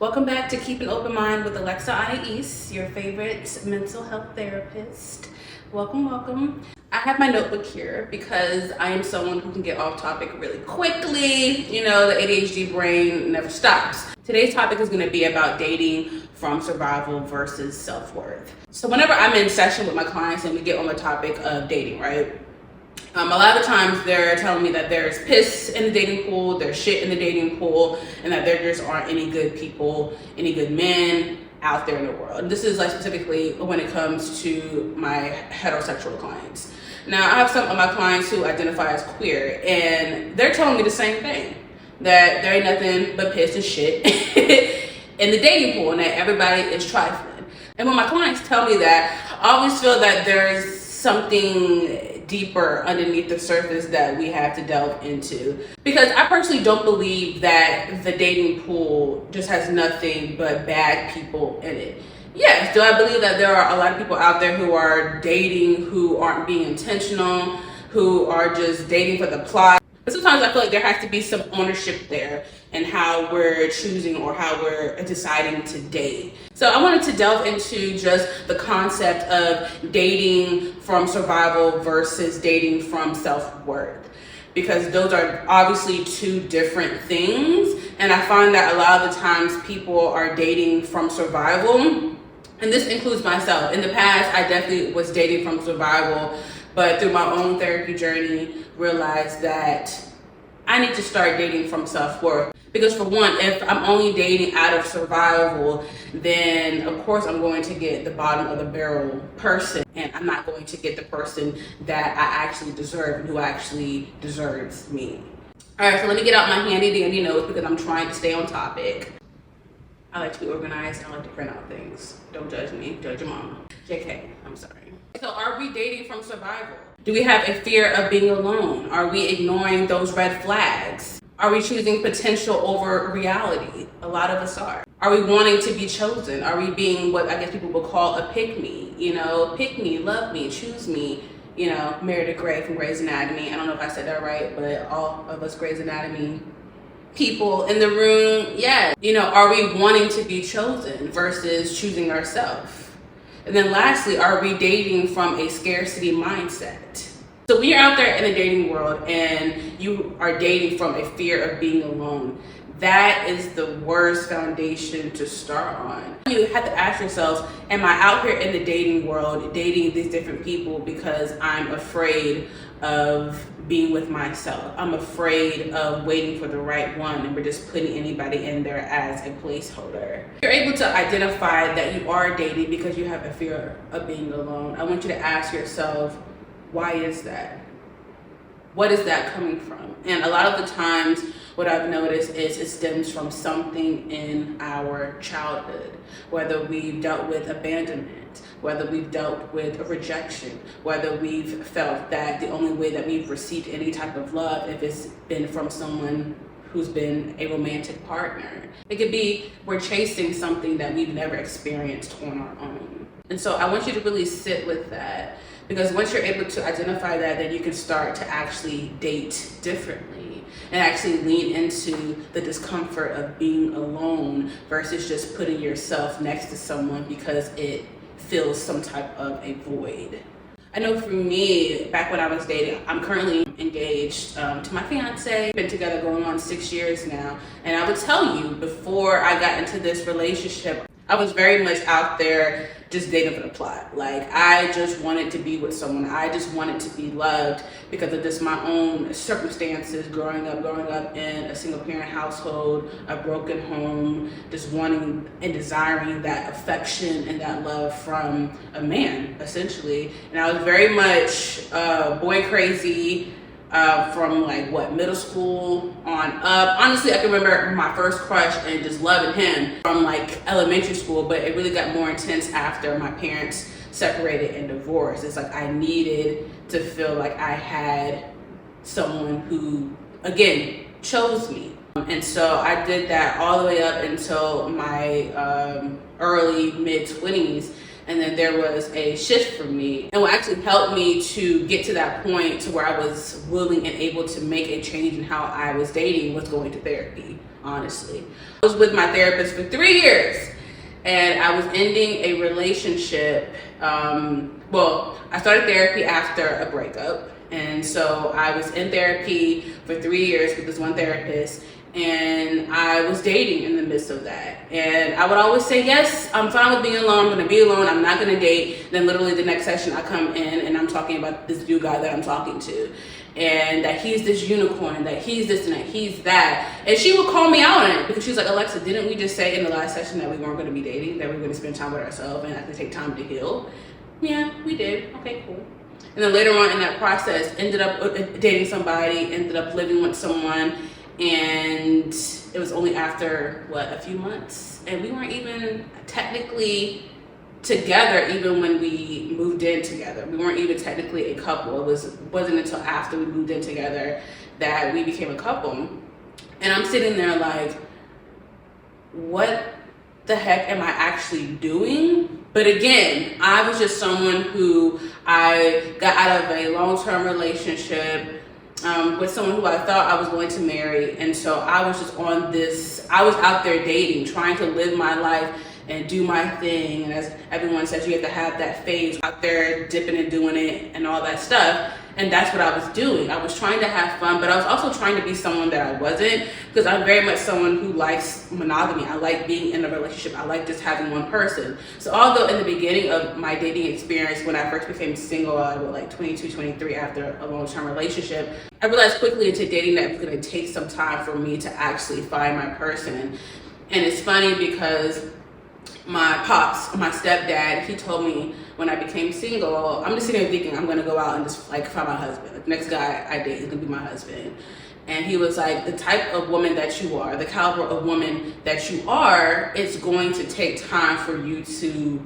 Welcome back to Keep an Open Mind with Alexa Anais, your favorite mental health therapist. Welcome. I have my notebook here because I am someone who can get off topic really quickly. You know, the ADHD brain never stops. Today's topic is going to be about dating from survival versus self-worth. So whenever I'm in session with my clients and we get on the topic of dating, right? A lot of times they're telling me that there's piss in the dating pool, there's shit in the dating pool, and that there just aren't any good people, any good men out there in the world. And this is like specifically when it comes to my heterosexual clients. Now, I have some of my clients who identify as queer, and they're telling me the same thing, that there ain't nothing but piss and shit in the dating pool, and that everybody is trifling. And when my clients tell me that, I always feel that there's something deeper underneath the surface that we have to delve into. Because I personally don't believe that the dating pool just has nothing but bad people in it. Yes, do I believe that there are a lot of people out there who are dating who aren't being intentional, who are just dating for the plot? But sometimes I feel like there has to be some ownership there in how we're choosing or how we're deciding to date. So I wanted to delve into just the concept of dating from survival versus dating from self-worth, because those are obviously two different things. And I find that a lot of the times people are dating from survival, and this includes myself. In the past, I definitely was dating from survival, but through my own therapy journey, realized that I need to start dating from self-worth. Because for one, if I'm only dating out of survival, then of course I'm going to get the bottom of the barrel person, and I'm not going to get the person that I actually deserve and who actually deserves me. All right, so let me get out my handy dandy notes because I'm trying to stay on topic. I like to be organized. I like to print out things. Don't judge me. Judge your mama. JK, I'm sorry. So are we dating from survival? Do we have a fear of being alone? Are we ignoring those red flags? Are we choosing potential over reality? A lot of us are. Are we wanting to be chosen? Are we being what I guess people would call a pick me? You know, pick me, love me, choose me. You know, Meredith Grey from Grey's Anatomy. I don't know if I said that right, but all of us Grey's Anatomy people in the room, yeah. You know, are we wanting to be chosen versus choosing ourselves? And then lastly, are we dating from a scarcity mindset? So when you're out there in the dating world and you are dating from a fear of being alone, that is the worst foundation to start on. You have to ask yourselves, am I out here in the dating world dating these different people because I'm afraid of being with myself? I'm afraid of waiting for the right one, and we're just putting anybody in there as a placeholder. You're able to identify that you are dating because you have a fear of being alone. I want you to ask yourself, why is that? What is that coming from? And a lot of the times, what I've noticed is it stems from something in our childhood, whether we've dealt with abandonment, whether we've dealt with rejection, whether we've felt that the only way that we've received any type of love if it's been from someone who's been a romantic partner. It could be we're chasing something that we've never experienced on our own. And so I want you to really sit with that, because once you're able to identify that, then you can start to actually date differently and actually lean into the discomfort of being alone versus just putting yourself next to someone because it fills some type of a void. I know for me, back when I was dating, I'm currently engaged to my fiance. Been together going on 6 years now. And I would tell you, before I got into this relationship, I was very much out there just dating for the plot. Like, I just wanted to be with someone. I just wanted to be loved because of just my own circumstances growing up in a single parent household, a broken home, just wanting and desiring that affection and that love from a man, essentially. And I was very much boy crazy, from middle school on up. Honestly, I can remember my first crush and just loving him from elementary school, but it really got more intense after my parents separated and divorced. It's like I needed to feel like I had someone who, again, chose me. And so I did that all the way up until my early mid-20s. And then there was a shift for me. And what actually helped me to get to that point to where I was willing and able to make a change in how I was dating was going to therapy. honestly. I was with my therapist for 3 years, and I was ending a relationship. I started therapy after a breakup, and so I was in therapy for 3 years with this one therapist, and I was dating in the midst of that. And I would always say, yes, I'm fine with being alone, I'm gonna be alone, I'm not gonna date. Then literally the next session I come in and I'm talking about this new guy that I'm talking to, and that he's this unicorn, that he's this and that he's that. And she would call me out on it because she's like, Alexa, didn't we just say in the last session that we weren't gonna be dating, that we were gonna spend time with ourselves and have to take time to heal? Yeah, we did. Okay, cool. And then later on in that process, ended up dating somebody, ended up living with someone, and it was only after, a few months. And we weren't even technically together even when we moved in together. We weren't even technically a couple. Wasn't until after we moved in together that we became a couple. And I'm sitting there like, what the heck am I actually doing? But again, I was just someone who I got out of a long-term relationship with someone who I thought I was going to marry. And so I was just I was out there dating, trying to live my life and do my thing. And as everyone says, you have to have that phase out there dipping and doing it and all that stuff. And that's what I was doing. I was trying to have fun, but I was also trying to be someone that I wasn't, because I'm very much someone who likes monogamy. I like being in a relationship. I like just having one person. So although in the beginning of my dating experience, when I first became single, I was like 22, 23 after a long-term relationship, I realized quickly into dating that it was going to take some time for me to actually find my person. And it's funny because my pops, my stepdad, he told me when I became single, I'm just sitting there thinking I'm gonna go out and just like find my husband. The next guy I date is gonna be my husband. And he was like, the type of woman that you are, the caliber of woman that you are, it's going to take time for you to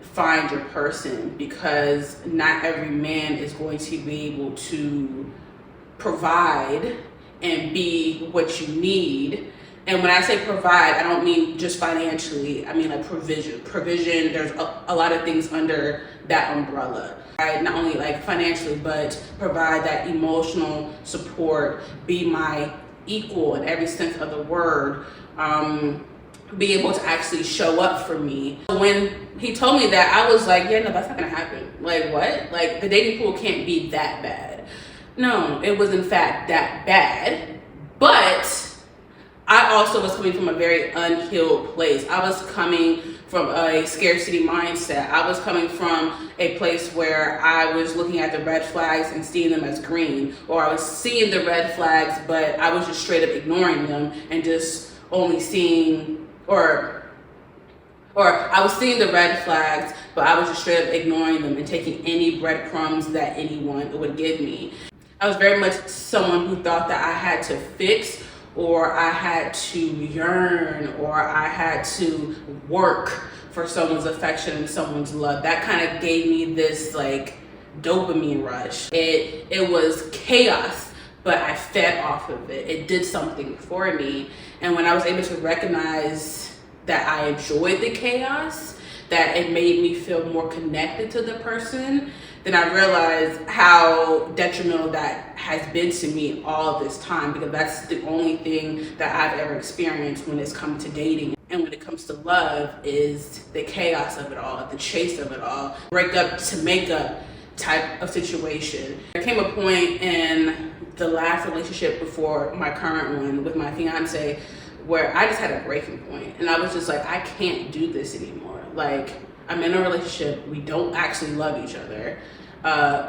find your person, because not every man is going to be able to provide and be what you need. And when I say provide, I don't mean just financially. I mean like provision. Provision, there's a lot of things under that umbrella. Right? Not only like financially, but provide that emotional support, be my equal in every sense of the word, be able to actually show up for me. When he told me that, I was like, yeah, no, that's not gonna happen. Like what? Like the dating pool can't be that bad. No, it was in fact that bad, but I also was coming from a very unhealed place. I was coming from a scarcity mindset. I was coming from a place where I was looking at the red flags and seeing them as green, or I was seeing the red flags, but I was just straight up ignoring them and just only seeing, or I was seeing the red flags, but I was just straight up ignoring them and taking any breadcrumbs that anyone would give me. I was very much someone who thought that I had to fix, or I had to yearn, or I had to work for someone's affection and someone's love. That kind of gave me this like dopamine rush. It was chaos, but I fed off of it. It did something for me. And when I was able to recognize that I enjoyed the chaos, that it made me feel more connected to the person, then I realized how detrimental that has been to me all this time, because that's the only thing that I've ever experienced when it's come to dating. And when it comes to love, is the chaos of it all, the chase of it all, break up to make up type of situation. There came a point in the last relationship before my current one with my fiance where I just had a breaking point, and I was just like, I can't do this anymore. Like, I'm in a relationship, we don't actually love each other.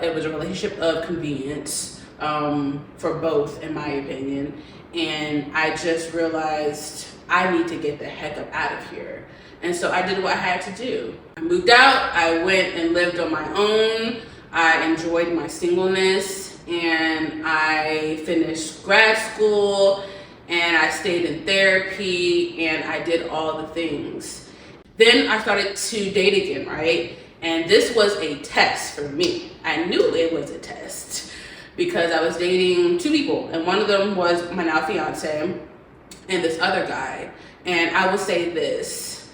It was a relationship of convenience for both, in my opinion. And I just realized I need to get the heck up out of here. And so I did what I had to do. I moved out, I went and lived on my own. I enjoyed my singleness, and I finished grad school, and I stayed in therapy, and I did all the things. Then I started to date again, right? And this was a test for me. I knew it was a test because I was dating two people, and one of them was my now fiance and this other guy. And I will say this,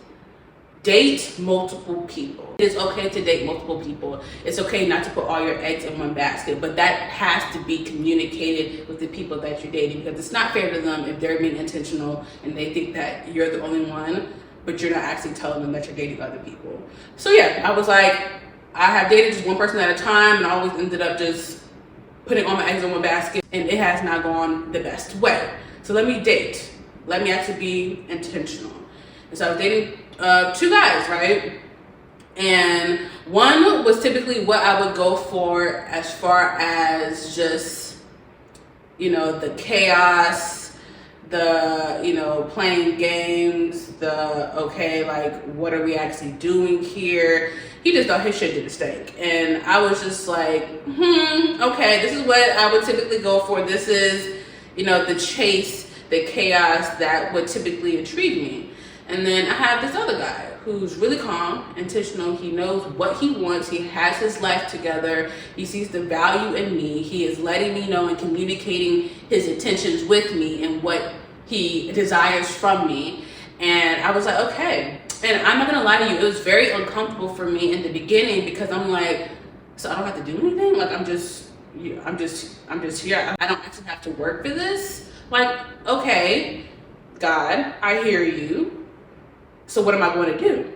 date multiple people. It's okay to date multiple people. It's okay not to put all your eggs in one basket, but that has to be communicated with the people that you're dating, because it's not fair to them if they're being intentional and they think that you're the only one, but you're not actually telling them that you're dating other people. So yeah, I was like, I have dated just one person at a time, and I always ended up just putting all my eggs in one basket, and it has not gone the best way. So let me date. Let me actually be intentional. And so I was dating 2 guys, right? And one was typically what I would go for as far as just, the chaos, the, playing games, what are we actually doing here? He just thought his shit didn't stink. And I was just like, okay, this is what I would typically go for. This is, the chase, the chaos that would typically intrigue me. And then I have this other guy who's really calm, intentional. He knows what he wants. He has his life together. He sees the value in me. He is letting me know and communicating his intentions with me and what he desires from me. And I was like, okay. And I'm not gonna lie to you, it was very uncomfortable for me in the beginning, because I'm like, so I don't have to do anything? Like, I'm just here. I don't actually have to work for this. Like, okay, God, I hear you. So what am I going to do?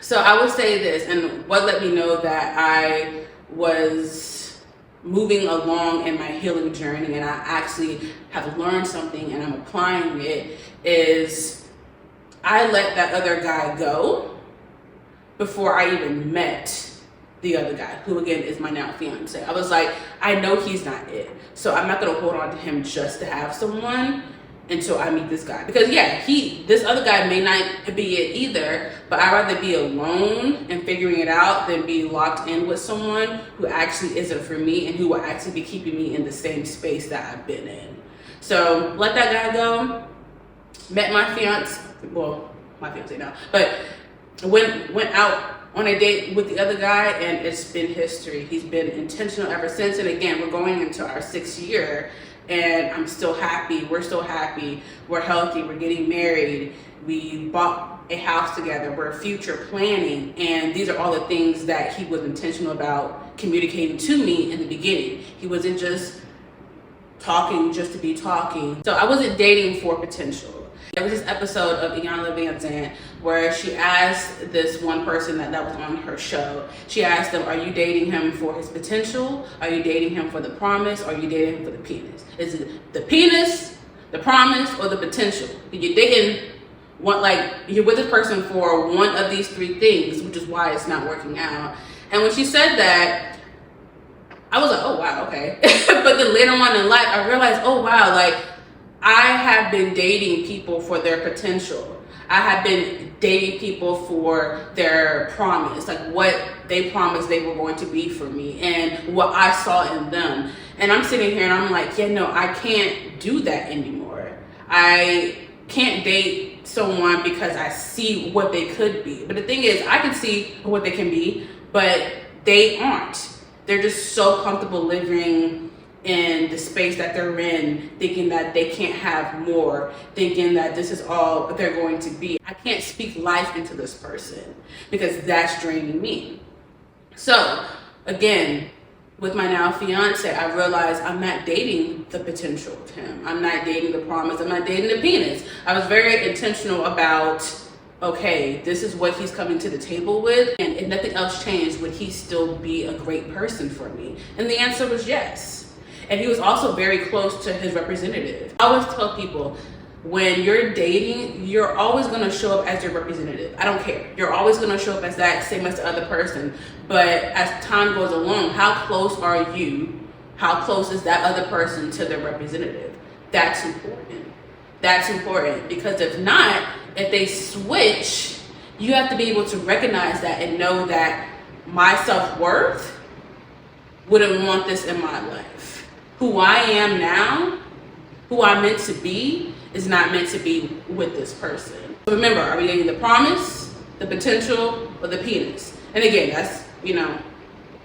So I would say this, and what let me know that I was moving along in my healing journey and I actually have learned something and I'm applying it, is I let that other guy go before I even met the other guy, who again is my now fiance. I was like, I know he's not it, so I'm not gonna hold on to him just to have someone until I meet this guy. Because this other guy may not be it either, but I'd rather be alone and figuring it out than be locked in with someone who actually isn't for me and who will actually be keeping me in the same space that I've been in. So let that guy go. Met my fiance, my fiance now, but went out on a date with the other guy, and it's been history. He's been intentional ever since. And again, we're going into our 6th year, and I'm still happy. We're still happy. We're healthy. We're getting married. We bought a house together. We're future planning. And these are all the things that he was intentional about communicating to me in the beginning. He wasn't just talking just to be talking. So I wasn't dating for potential. There was this episode of Iyanla Vanzant where she asked this one person that was on her show, she asked them, are you dating him for his potential? Are you dating him for the promise? Or are you dating him for the penis? Is it the penis, the promise, or the potential? You're dating you're with this person for one of these 3 things, which is why it's not working out. And when she said that, I was like, oh wow, okay. But then later on in life, I realized, oh wow, I have been dating people for their potential. I have been dating people for their promise, what they promised they were going to be for me and what I saw in them. And I'm sitting here and I'm like, I can't do that anymore. I can't date someone because I see what they could be. But the thing is, I can see what they can be, but they aren't. They're just so comfortable living in the space that they're in, thinking that they can't have more, thinking that this is all they're going to be. I can't speak life into this person because that's draining me. So again, with my now fiance, I realized I'm not dating the potential of him. I'm not dating the promise. I'm not dating the penis. I was very intentional about, okay, this is what he's coming to the table with, and if nothing else changed, would he still be a great person for me? And the answer was yes. And he was also very close to his representative. I always tell people, when you're dating, you're always gonna show up as your representative. I don't care. You're always gonna show up as that, same as the other person. But as time goes along, how close are you? How close is that other person to their representative? That's important. That's important, because if not, if they switch, you have to be able to recognize that and know that my self-worth wouldn't want this in my life. Who I am now, who I'm meant to be, is not meant to be with this person. Remember, are we dating the promise, the potential, or the penis? And again, that's,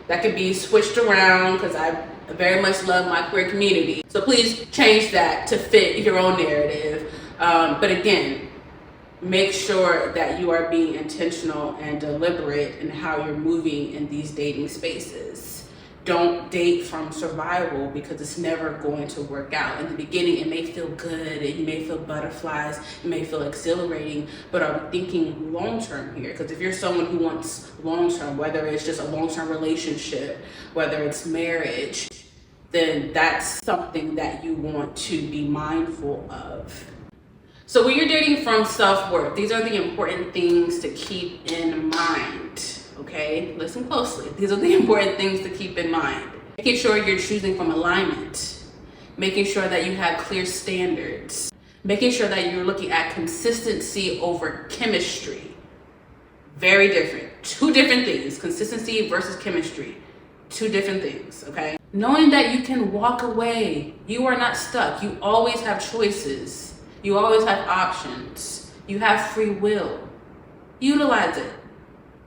that could be switched around because I very much love my queer community. So please change that to fit your own narrative. But again, make sure that you are being intentional and deliberate in how you're moving in these dating spaces. Don't date from survival, because it's never going to work out. In the beginning, it may feel good, and you may feel butterflies, it may feel exhilarating, but are we thinking long-term here? Because if you're someone who wants long-term, whether it's just a long-term relationship, whether it's marriage, then that's something that you want to be mindful of. So when you're dating from self-worth, these are the important things to keep in mind, okay? Listen closely. These are the important things to keep in mind. Making sure you're choosing from alignment. Making sure that you have clear standards. Making sure that you're looking at consistency over chemistry. Very different. Two different things. Consistency versus chemistry. Two different things, okay? Knowing that you can walk away. You are not stuck. You always have choices. You always have options. You have free will. Utilize it.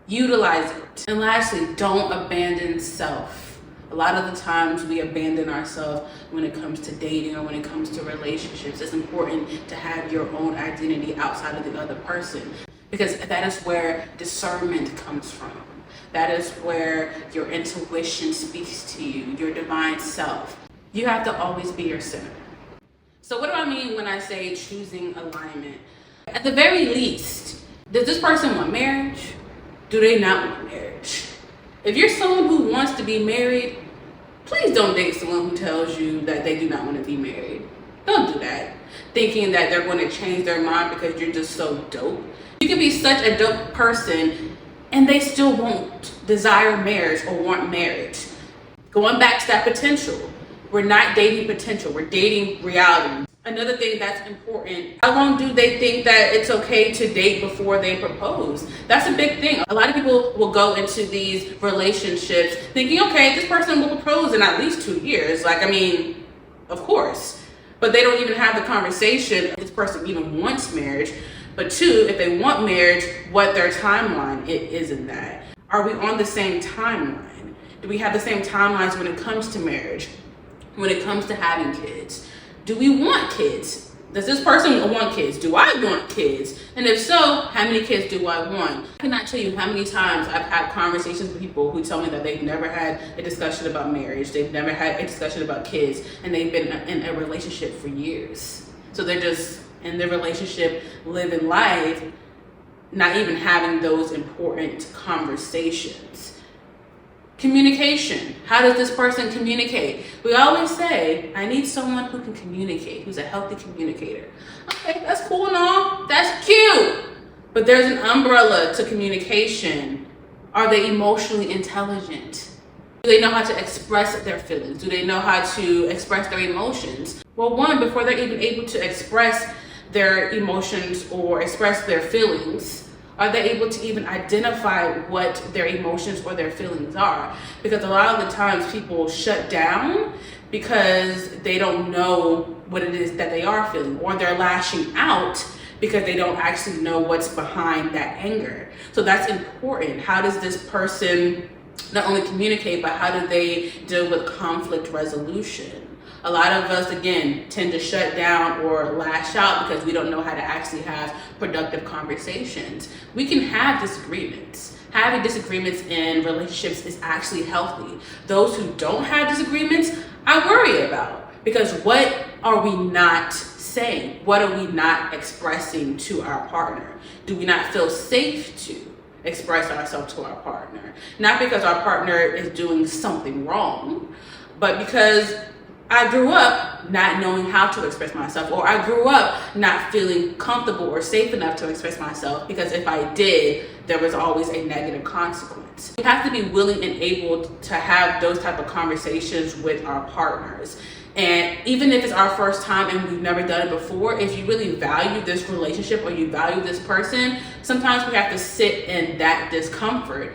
Utilize it. And lastly, don't abandon self. A lot of the times we abandon ourselves when it comes to dating or when it comes to relationships. It's important to have your own identity outside of the other person, because that is where discernment comes from. That is where your intuition speaks to you, your divine self. You have to always be yourself. So what do I mean when I say choosing alignment? At the very least, does this person want marriage? Do they not want marriage? If you're someone who wants to be married, please don't date someone who tells you that they do not want to be married. Don't do that, thinking that they're going to change their mind because you're just so dope. You can be such a dope person and they still won't desire marriage or want marriage. Going back to that potential. We're not dating potential, we're dating reality. Another thing that's important, how long do they think that it's okay to date before they propose? That's a big thing. A lot of people will go into these relationships thinking, okay, this person will propose in at least 2 years. Of course. But they don't even have the conversation if this person even wants marriage. But two, if they want marriage, what their timeline is in that. Are we on the same timeline? Do we have the same timelines when it comes to marriage? When it comes to having kids? Do we want kids? Does this person want kids? Do I want kids? And if so, how many kids do I want? I cannot tell you how many times I've had conversations with people who tell me that they've never had a discussion about marriage, they've never had a discussion about kids, and they've been in a relationship for years. So they're just in their relationship, living life, not even having those important conversations. Communication. How does this person communicate? We always say, I need someone who can communicate, who's a healthy communicator. Okay, that's cool and all. That's cute. But there's an umbrella to communication. Are they emotionally intelligent? Do they know how to express their feelings? Do they know how to express their emotions? Well, one, before they're even able to express their emotions or express their feelings, are they able to even identify what their emotions or their feelings are? Because a lot of the times people shut down because they don't know what it is that they are feeling, or they're lashing out because they don't actually know what's behind that anger. So that's important. How does this person not only communicate, but how do they deal with conflict resolution? A lot of us, again, tend to shut down or lash out because we don't know how to actually have productive conversations. We can have disagreements. Having disagreements in relationships is actually healthy. Those who don't have disagreements, I worry about, because what are we not saying? What are we not expressing to our partner? Do we not feel safe to express ourselves to our partner? Not because our partner is doing something wrong, but because I grew up not knowing how to express myself, or I grew up not feeling comfortable or safe enough to express myself, because if I did, there was always a negative consequence. We have to be willing and able to have those type of conversations with our partners. And even if it's our first time and we've never done it before, if you really value this relationship or you value this person, sometimes we have to sit in that discomfort.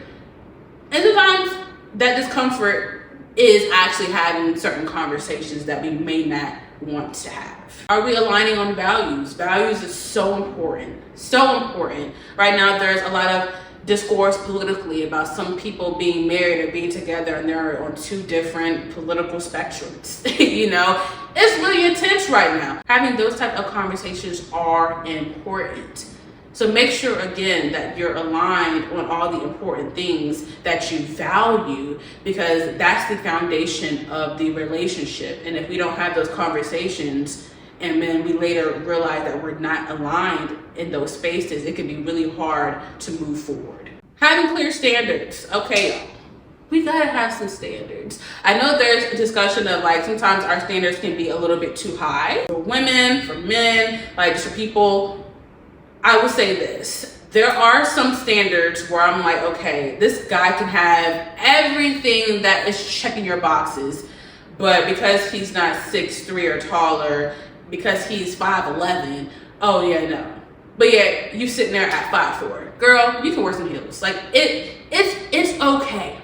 And sometimes that discomfort is actually having certain conversations that we may not want to have. Are we aligning on values? Values is so important. So important. Right now, there's a lot of discourse politically about some people being married or being together, and they're on two different political spectrums. It's really intense right now. Having those type of conversations are important. So make sure, again, that you're aligned on all the important things that you value, because that's the foundation of the relationship. And if we don't have those conversations and then we later realize that we're not aligned in those spaces, it can be really hard to move forward. Having clear standards. Okay, we gotta have some standards. I know there's a discussion of like sometimes our standards can be a little bit too high for women, for men, like just for people. I will say this. There are some standards where I'm like, okay, this guy can have everything that is checking your boxes, but because he's not 6'3" or taller, because he's 5'11", oh yeah, no. But yeah, you sitting there at 5'4". Girl, you can wear some heels. Like it's okay.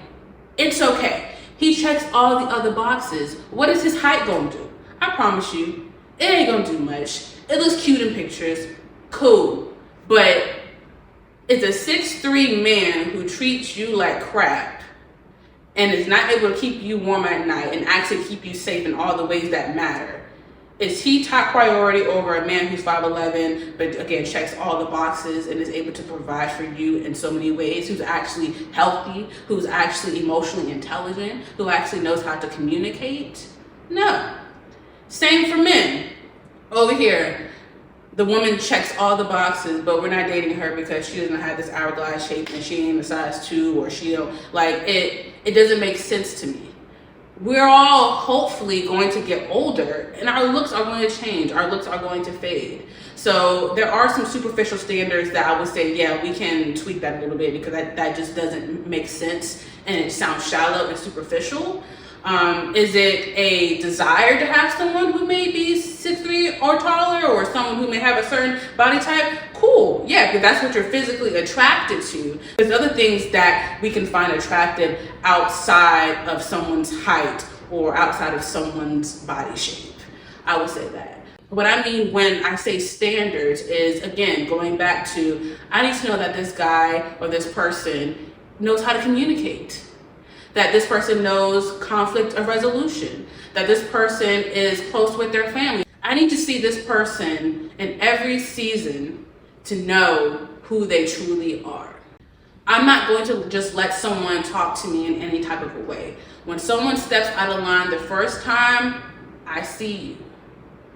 It's okay. He checks all the other boxes. What is his height gonna do? I promise you, it ain't gonna do much. It looks cute in pictures. Cool. But it's a 6'3" man who treats you like crap and is not able to keep you warm at night and actually keep you safe in all the ways that matter. Is he top priority over a man who's 5'11", but again, checks all the boxes and is able to provide for you in so many ways, who's actually healthy, who's actually emotionally intelligent, who actually knows how to communicate? No. Same for men. Over here, the woman checks all the boxes, but we're not dating her because she doesn't have this hourglass shape and she ain't a size 2, or she don't, like, it doesn't make sense to me. We're all hopefully going to get older and our looks are going to change. Our looks are going to fade. So there are some superficial standards that I would say, yeah, we can tweak that a little bit, because that just doesn't make sense and it sounds shallow and superficial. Is it a desire to have someone who may be 6'3" or taller, or someone who may have a certain body type? Cool, yeah, because that's what you're physically attracted to. There's other things that we can find attractive outside of someone's height or outside of someone's body shape. I would say that. What I mean when I say standards is, again, going back to, I need to know that this guy or this person knows how to communicate, that this person knows conflict of resolution, that this person is close with their family. I need to see this person in every season to know who they truly are. I'm not going to just let someone talk to me in any type of a way. When someone steps out of line the first time, I see you.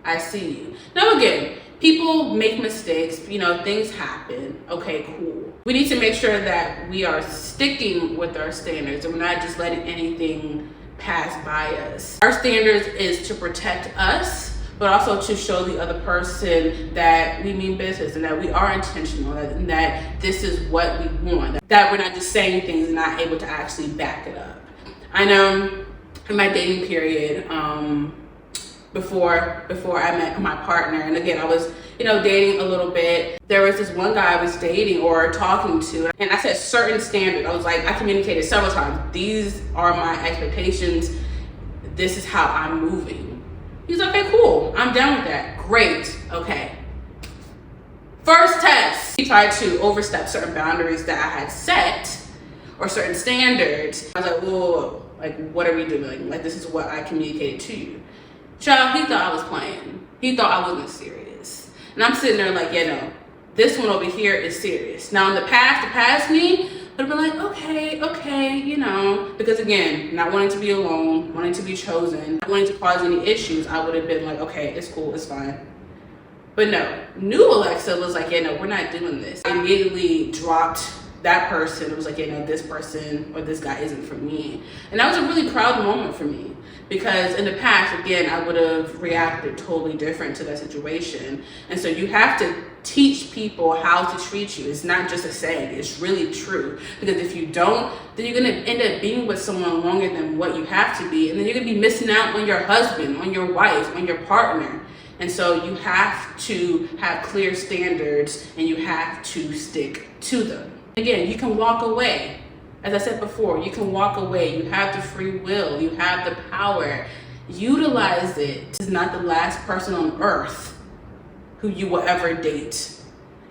I see you. Now again, people make mistakes, things happen. Okay, cool. We need to make sure that we are sticking with our standards and we're not just letting anything pass by us. Our standards is to protect us, but also to show the other person that we mean business and that we are intentional and that this is what we want, that we're not just saying things and not able to actually back it up. I know in my dating period, before I met my partner, and again, I was, dating a little bit. There was this one guy I was dating or talking to, and I set certain standards. I was like, I communicated several times. These are my expectations. This is how I'm moving. He's like, okay, cool. I'm down with that. Great. Okay. First test, he tried to overstep certain boundaries that I had set or certain standards. I was like, whoa, like, what are we doing? Like, this is what I communicated to you. Child, he thought I was playing. He thought I wasn't serious. And I'm sitting there like, this one over here is serious. Now in the past me would have been like, okay, because again, not wanting to be alone, wanting to be chosen, not wanting to cause any issues, I would have been like, okay, it's cool, it's fine. But no, new Alexa was like, we're not doing this. I immediately dropped that person. It was like, this person or this guy isn't for me. And that was a really proud moment for me. Because in the past, again, I would have reacted totally different to that situation. And so you have to teach people how to treat you. It's not just a saying, it's really true. Because if you don't, then you're gonna end up being with someone longer than what you have to be. And then you're gonna be missing out on your husband, on your wife, on your partner. And so you have to have clear standards and you have to stick to them. Again, you can walk away. As I said before, you can walk away. You have the free will. You have the power. Utilize it. This is not the last person on earth who you will ever date.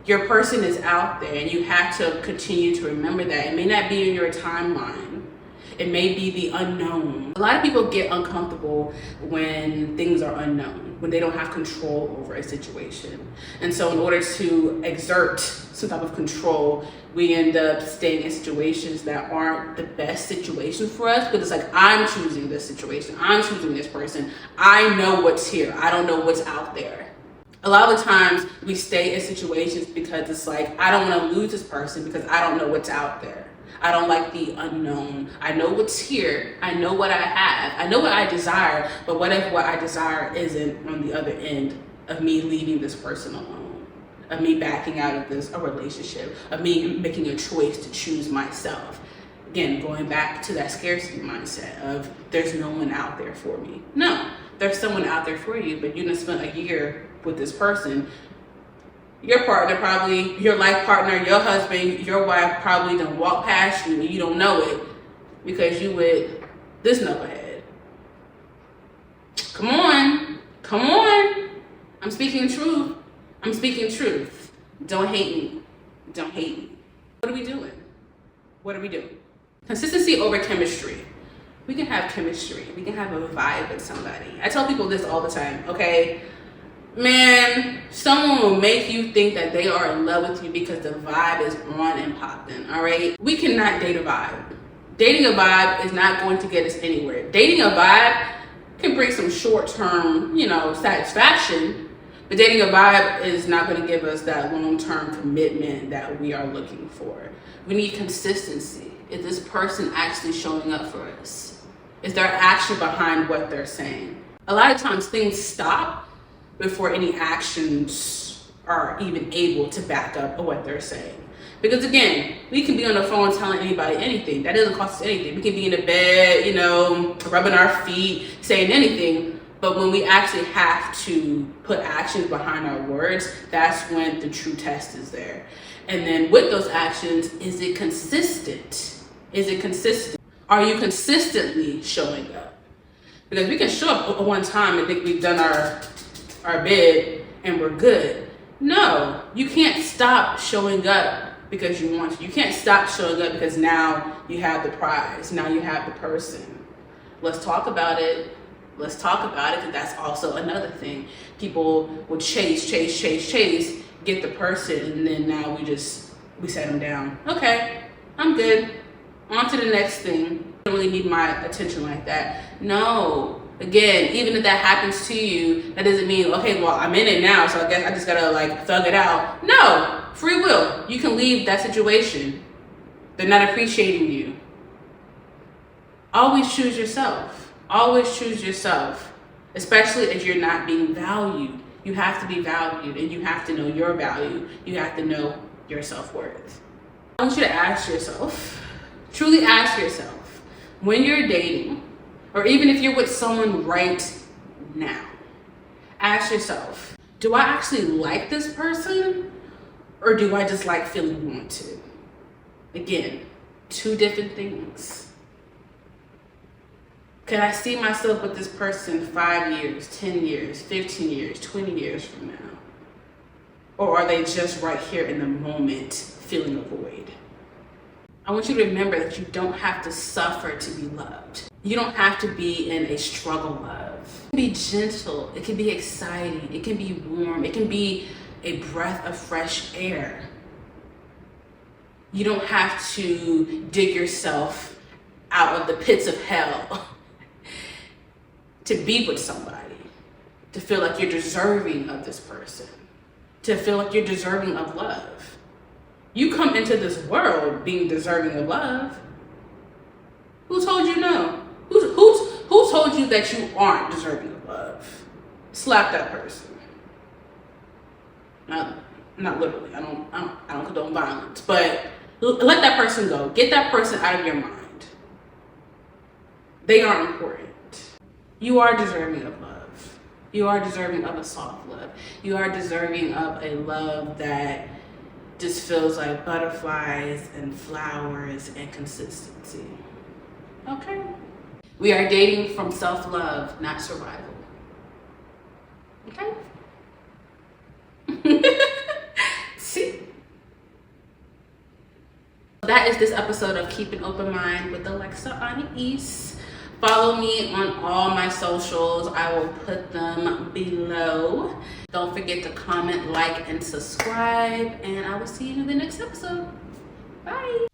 Your person is out there and you have to continue to remember that. It may not be in your timeline. It may be the unknown. A lot of people get uncomfortable when things are unknown, when they don't have control over a situation. And so in order to exert some type of control, we end up staying in situations that aren't the best situation for us. But it's like, I'm choosing this situation. I'm choosing this person. I know what's here. I don't know what's out there. A lot of the times we stay in situations because it's like, I don't want to lose this person because I don't know what's out there. I don't like the unknown. I know what's here. I know what I have. I know what I desire, but what if what I desire isn't on the other end of me leaving this person alone, of me backing out of a relationship, of me making a choice to choose myself? Again, going back to that scarcity mindset of there's no one out there for me. No, there's someone out there for you, but you done spent a year with this person. Your partner probably, your life partner, your husband, your wife probably done walk past you and you don't know it because you with this knucklehead. Come on. I'm speaking truth. Don't hate me. What are we doing? Consistency over chemistry. We can have chemistry. We can have a vibe with somebody. I tell people this all the time, okay? Man, someone will make you think that they are in love with you because the vibe is on and popping, all right? We cannot date a vibe. Dating a vibe is not going to get us anywhere. Dating a vibe can bring some short-term, satisfaction, but dating a vibe is not going to give us that long-term commitment that we are looking for. We need consistency. Is this person actually showing up for us? Is there action behind what they're saying? A lot of times things stop before any actions are even able to back up what they're saying. Because again, we can be on the phone telling anybody anything. That doesn't cost us anything. We can be in the bed, rubbing our feet, saying anything. But when we actually have to put actions behind our words, that's when the true test is there. And then with those actions, is it consistent? Are you consistently showing up? Because we can show up one time and think we've done our bid and we're good. No, you can't stop showing up because you want to. You can't stop showing up because now you have the prize. Now you have the person. Let's talk about it because that's also another thing. People will chase, get the person, and then now we set them down. Okay, I'm good. On to the next thing. I don't really need my attention like that. No. Again, even if that happens to you, that doesn't mean, okay, well, I'm in it now, so I guess I just gotta thug it out. No, free will. You can leave that situation. They're not appreciating you. Always choose yourself. Especially if you're not being valued. You have to be valued and you have to know your value. You have to know your self-worth. I want you to truly ask yourself, when you're dating, or even if you're with someone right now, ask yourself, do I actually like this person or do I just like feeling wanted? Again, two different things. Can I see myself with this person 5 years, 10 years, 15 years, 20 years from now? Or are they just right here in the moment filling a void? I want you to remember that you don't have to suffer to be loved. You don't have to be in a struggle love. It can be gentle, it can be exciting, it can be warm, it can be a breath of fresh air. You don't have to dig yourself out of the pits of hell to be with somebody, to feel like you're deserving of this person, to feel like you're deserving of love. You come into this world being deserving of love. Who told you no? Who told you that you aren't deserving of love? Slap that person. Not literally. I don't condone violence, but let that person go. Get that person out of your mind. They aren't important. You are deserving of love. You are deserving of a soft love. You are deserving of a love that just feels like butterflies and flowers and consistency. Okay? We are dating from self-love, not survival. Okay? See? That is this episode of Keep an Open Mind with Alexa Anais. Follow me on all my socials. I will put them below. Don't forget to comment, like, and subscribe. And I will see you in the next episode. Bye.